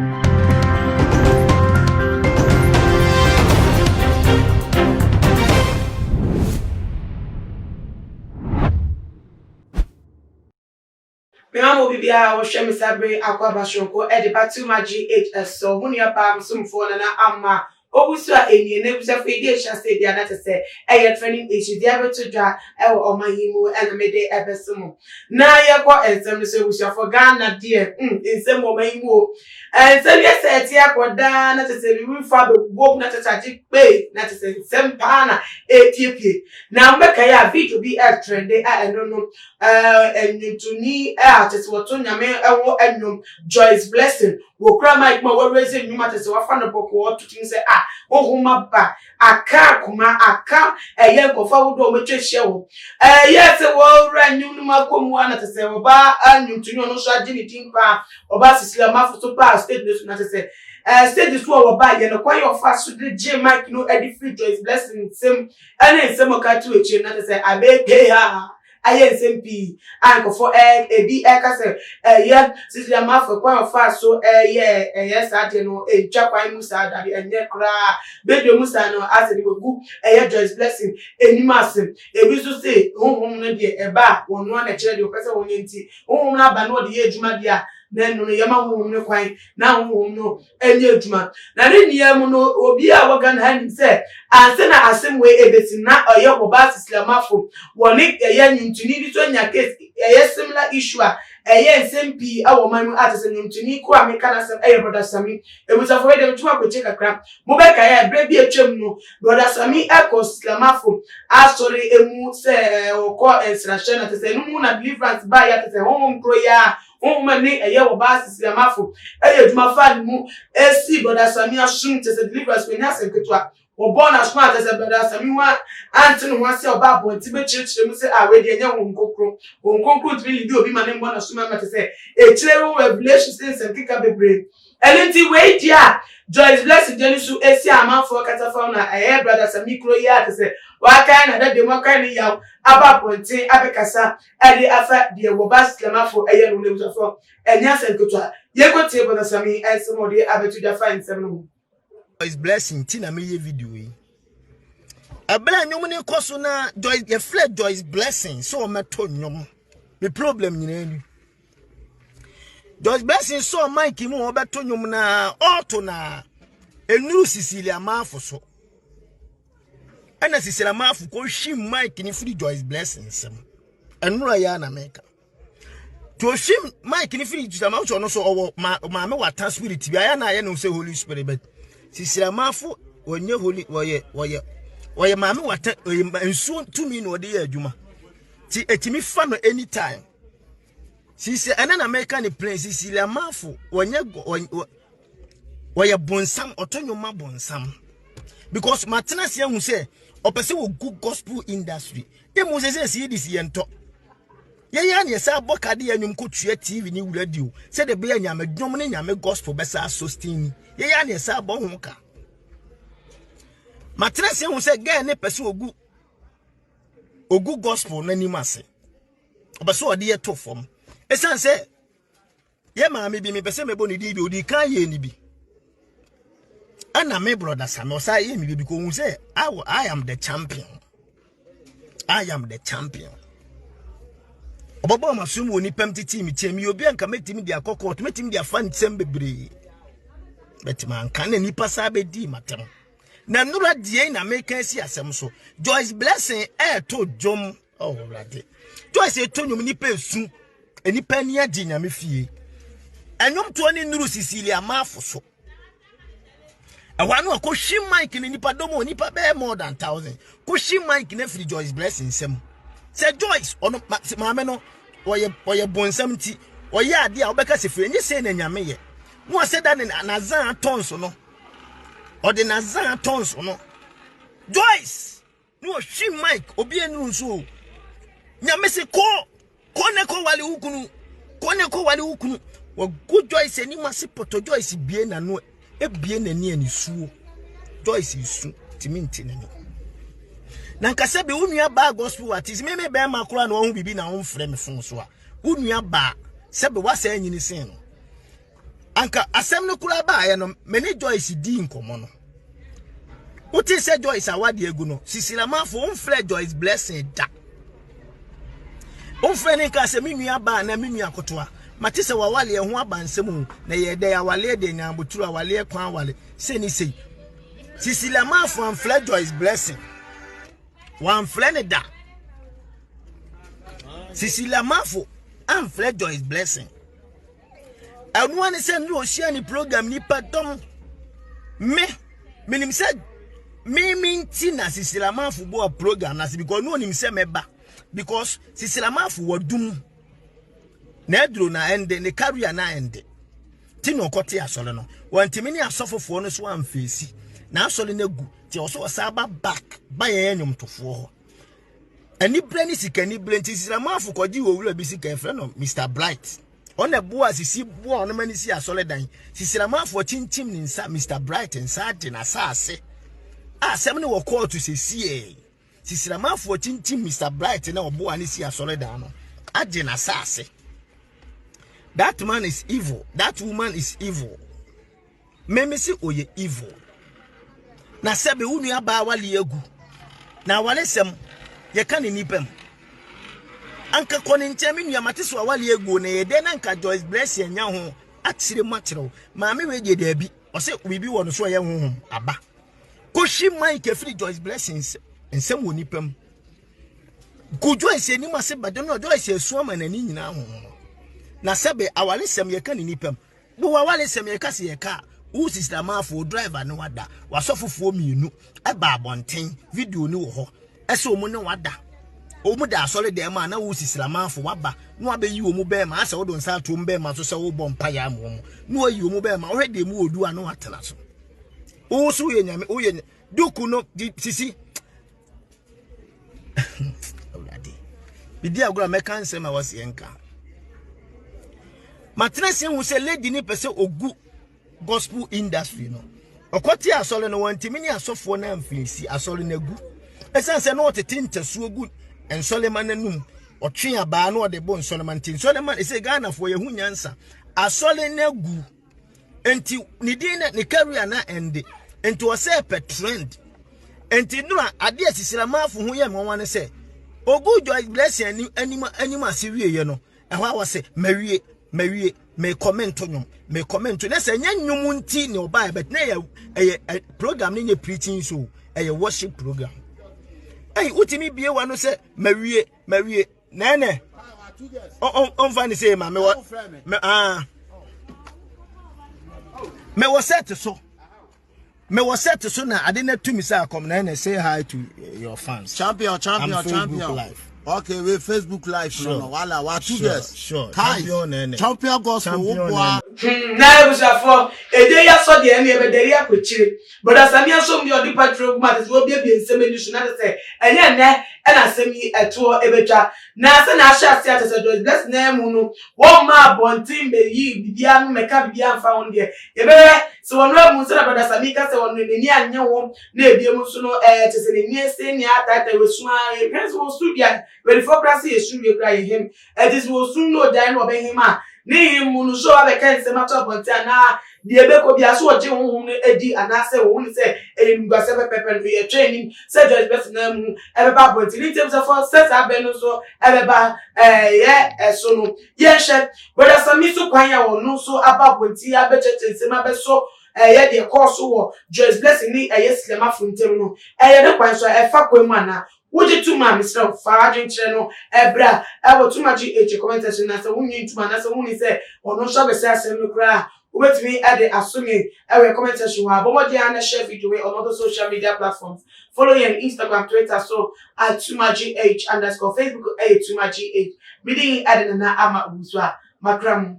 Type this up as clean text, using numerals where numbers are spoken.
Me amo bibia wo hwe me sabre akwa bashonko e de batu ma GHS so hunu ya ba msumfo na amma obusu a enie na busa fe die hya se dia na tese e training issue dia beto dwa e wo omahimu e na me de ebesumu na ye ko ensem so busa for Ghana die ensem omahimu ensem ye se ti akoda na tese bi fa be bob na tete pe na tese sempa na etipie na mbeka ya video bi e trend a eno no enyutuni tese woto nyame ewo enyum Joyce blessing wo kra mic ma wo raise nyuma tese wa fa no boko wo tutin se ohuma ba aka kuma aka eye nkofa wodo o metwehye wo yes wo ranyu no makomu ana tese wo ba anyutuni ono so agi ni timpa oba Cecelia Marfo so pa state news na tese state this wo ba ye no kwa your fast to the J mic no edify Joyce blessing sem ene sem ka tu eche na tese abeke ha aye SMP anko for ebi ekase ye Cecelia Marfo kwa ofa so yes ade no twa kwan musa ade enye kra bedo musa no asedi bogu Joyce blessing enimase ebi so say honhom no de eba wono na kire de opese wonye nti honhom na aba no de ye adwuma dia na no yema honhom ne kwan na honhom no enye adwuma na ne niam no obi a waga na hanim se anse na asem we ebesi na oye oba Cecelia Marfo woni ntuni bi to nya case similar issue a SMP awomanu atese ntuni ko ameka na sem brother Sammy ebusa for dem tuma ko check akra mo be ka ya bre bi atwam no brother Sammy Cecelia Marfo asori emu se ko ensrashe na tese no mu na deliverance ba ya tese home prayer mani oba Cecelia Marfo djuma fa mu esi brother Sammy asum tese deliverance we nya sem ketwa born as smart as a brother Sammy wa antin ho ase oba bonti be chirechire mu se we de nya wonkokro to really do obi manem born as smart ma se chire wo revelation sense nkika bebre elenti we dia Joyce blessing jenisu esi amanfo kata fa na brother Sammy kro ya tese wa kai na da demo kai ni ya aba bonti abekasa ade afa de oba Cecelia Marfo no ne usafo enya senkotwa ye go tie brother Sammy esomode abetu da fa nsem no Joyce blessing tina me ye video yi abla nyom ne koso na Joyce ye fled Joyce blessing so meto nyom me problem nyina ni Joyce blessing so mic mu obeto nyom na auto na enuru Cecelia Marfo so ana Cecelia Marfo ko hwi mic ni free Joyce blessing sem enuru ya na meka to hwi mic ni free Cecelia Marfo no so owo ma me wata spirit bi aya na ye no say Holy Spirit but Cecelia Marfo onye holy woye mame wata ensu tumi no de adwuma ti etimi fa no anytime Cecelia ana America ni prince Cecelia Marfo woye bonsam otonyoma bonsam because matena se hu se opese wo good gospel industry e mo se se dis yento ye ya ne se abokade anyum kotua TV ni radio se de be nyame dwom ne nyame gospel besa sustain ye ya ne se abo ho ka matena se hu se ga ne pese ogu gospel na nimase obeso ode ye to fom esan se ye ma me bi me pese me boni di bi odi kan ye ni bi ana me brother Sammy osa ye mi bi ko hu se I am the champion. I am the champion. Obobo masum woni pam titi mi chemi obi anka metimi dia kokko to metimi dia fan tsem bebre betima anka na nipa sa be di matem na nura die na meka si asem so Joyce blessing to jom rade Joyce to nyum nipa esu enipa ni adi nya me fie anyom to ni nuru Cecelia Marfo so awanu ko shi mic ni nipa domo nipa be more than 1000 ko shi mic na free Joyce blessing sem se Joyce ono maame no oye bonsam ti oye ade a obeka se fie nyi se na nyame ye mo se da na zan tons no ode na zan tons no Joyce no shi mic obi enu nso nyame se ko ne ko wale hukunu wo good Joyce ni mase poto Joyce bie na no ebie na ni anisuo Joyce isu timinti ne no na nkasa be unua ba gospel artist me be ma kura na wo bibi na wo mfre me fon so a unua ba se be wasa anyini sen no anka asem no kura ba ye no me ne Joyce di nkomo no uti se Joyce awade egu no Cecelia Marfo unfre Joyce blessing da unfre ne ka se minua ba na minua kotoa mate se wawale ho abansem na ye de awale de nyamboturu awale kwan awale se ni sei Cecelia Marfo unfre Joyce blessing one friend da Cecelia Marfo unfre Joyce blessing and one is send no share any program ni padom me said me mean Tina Cecelia Marfo bo program na because no nim say meba because Cecelia Marfo wo dum na edro na ende ne career na ende Tino kote asole no wantimi ni asofofo no so amfesi na asole na gu ti oso osaba back ba ye nyom tofo ho ani brani sika ni brenti Cecelia Marfo koji wo wura bi sika efre no Mr Bright on the boy sisi boy no mani si asole dan Cecelia Marfo chinchim ni nsa Mr Bright nsa de na saase asem ne wo call to Cecelia Cecelia Marfo chinchim Mr Bright na obo ani si asole dan no ade na saase. That man is evil, that woman is evil. Meme si oye evil na sebe unu aba wale egu na wale sem ye kan ni pem anka koni ntemi nua mateso wale egu na ye de na nka Joyce bless enya ho atire matiro maame we je da bi o se bibi wo no so ye honhom aba koshi mike free Joyce blessings ensem woni pem ku Joyce ni ma se bade no Joyce esuo ma na ni nyina ho na sebe awale sem ye kan ni pem bo wale sem ye ka se ye ka who Cecelia Marfo driver no wada wasofofuo mienu eba abonten video ni wo ho ese omu ne wada omu da asole de ma na who Cecelia Marfo waba no abeyi omu be ma ase wodo nsa to mbe ma so se wo bompa ya mo no ayi omu be ma wo hede mu odu anu atena so wo so ye nyame wo ye duku no sisi olade bidi agora meka nse ma wase enka matena se hu se lady ni pese ogu gospel industry no okoti asole no wantimi ni asofo na amfisi asole na gu esanse no otete ntasu ogu ensoleman nanum otwe aba no ode bo ensoleman tin soleman ese Ghana fo ye hu nyansa asole na gu enti ni din na ni career na ende enti o se pe trend enti nura ade Cecelia Marfo hu ye nwanwa ne se ogu Joyce blessing anima asiwie ye no ehwa wa se mawie me comment on me comment na se nya nyum nti ne oba bet na ye program ni preaching show ye worship program utimi bie wa no se mawie nene on fa ni se ma me was set so na ade na tumi say come na say hi to your fans champion live. Okay, we Facebook live no wala wa two guys. Sure. Champion gospel wo na ebusafo eje ya so de eme ebederi akochire but asami aso mi odi patrol ma te wo bia nsem eni su na te enye ne na asemi eto ebetwa na se na ahya ase atese Joyce bless na emu no wo ma bontin be yi bibia no meka bibia mfa won de ebe se wonu emu se na brother Sammy ka se wonu ni anye wo na ebie mu so no tese ni ese ni atata we suma e wo studio we for class e studio kra him it is wo sun no dan no be him a ni munu so abeka nse matter bontin na di ebeko bia so oje honhom no edi anase wo ni se ngwase pepe no ye training se Joyce bless na mu ebeba bontin in terms of set abeno so ebeba ye so no ye she brother Sammy so kwan ya wo no so aba bontin abecheche nse ma be so ye de course wo Joyce blessing ni Cecelia Marfo ntem no ye de kwan so fa kwemu ana woje tuma misra fa adwenkyere no ebra ebo tuma gi comment section na se wunyi tuma na se wuni se ono so be se asem no kra ubetimi ade asumi ewe comment section wa bomodi ana share video on other social media platforms follow him Instagram Twitter so at @tumagih_Facebook @tumagih bidin ade na ama ubuswa makramu